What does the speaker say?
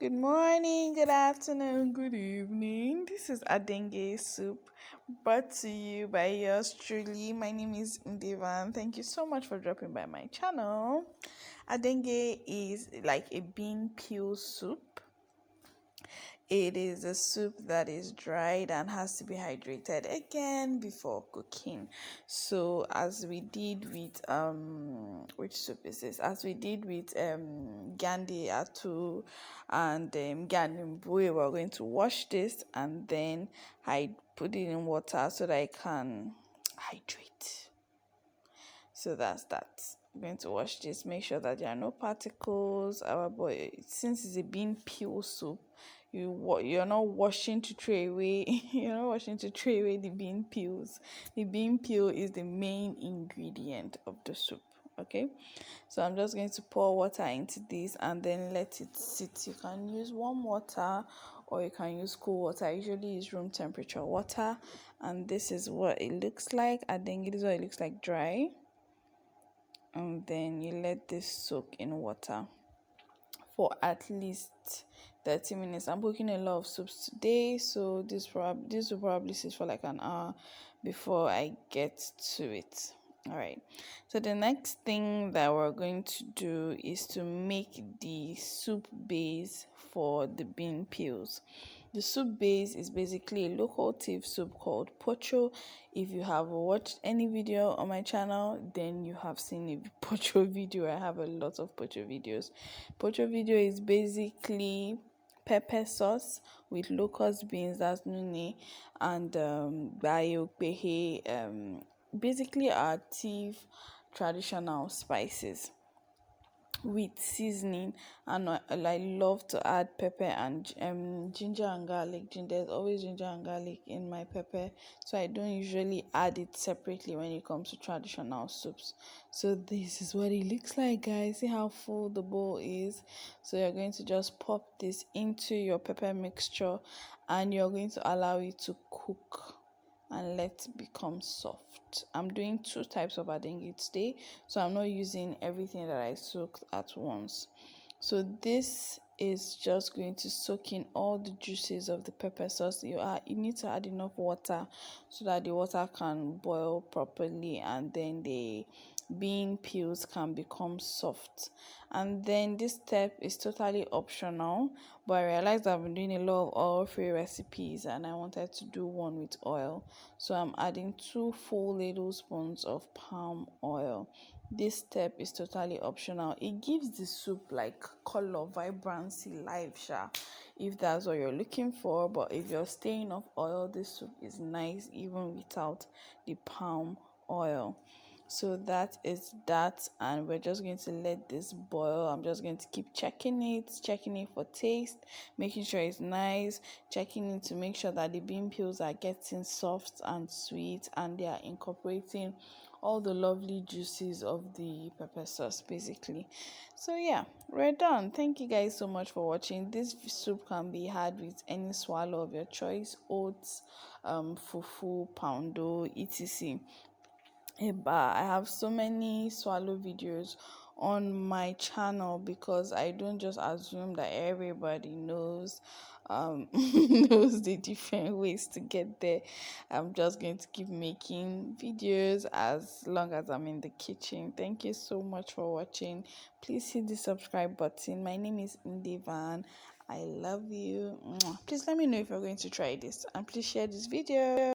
Good morning, good afternoon, good evening. This is Adenge soup brought to you by yours truly. My name is Mdevaan. Thank you so much for dropping by my channel. Adenge is like a bean peel soup. It is a soup that is dried and has to be hydrated again before cooking. So as we did with which soup is this? As we did with gandi atu and gandi we're going to wash this and then I put it in water so that I can hydrate. So that's that. I'm going to wash this, make sure that there are no particles. Our boy, since it's a bean peel soup, you're not washing to throw away. You're not washing to throw away the bean peels. The bean peel is the main ingredient of the soup. Okay, so I'm just going to pour water into this and then let it sit. You can use warm water or you can use cool water. I usually use room temperature water, and this is what it looks like. I think it is what it looks like dry. And then you let this soak in water for at least 30 minutes. I'm cooking a lot of soups today, so this will probably sit for like an hour before I get to it. All right, so the next thing that we're going to do is to make the soup base for the bean peels. The soup base is basically a local Tiv soup called pocho. If you have watched any video on my channel, then you have seen a pocho video. I have a lot of pocho videos. Pocho video is basically pepper sauce with locust beans, that's nune, and bayopehe, basically our Tiv traditional spices with seasoning. And I love to add pepper and ginger and garlic. There's always ginger and garlic in my pepper, so I don't usually add it separately when it comes to traditional soups. So this is what it looks like, guys. See how full the bowl is. So you're going to just pop this into your pepper mixture and you're going to allow it to cook and let it become soft. I'm doing two types of adenge today, so I'm not using everything that I soaked at once. So this is just going to soak in all the juices of the pepper sauce. You need to add enough water so that the water can boil properly and then the bean peels can become soft. And then this step is totally optional, but I realized I've been doing a lot of oil free recipes and I wanted to do one with oil, so I'm adding 2 full ladle spoons of palm oil. This step is totally optional. It gives the soup like color, vibrancy, life, if that's what you're looking for. But if you're staying off oil, this soup is nice even without the palm oil. So that is that, and we're just going to let this boil. I'm just going to keep checking it for taste, making sure it's nice, checking it to make sure that the bean peels are getting soft and sweet and they are incorporating all the lovely juices of the pepper sauce basically. So yeah, we're done. Thank you guys so much for watching. This soup can be had with any swallow of your choice: oats, fufu, poundo, etc. But I have so many swallow videos on my channel because I don't just assume that everybody knows knows the different ways to get there. I'm just going to keep making videos as long as I'm in the kitchen. Thank you so much for watching. Please hit the subscribe button. My name is Mdevaan. I love you. Please let me know if you're going to try this and please share this video.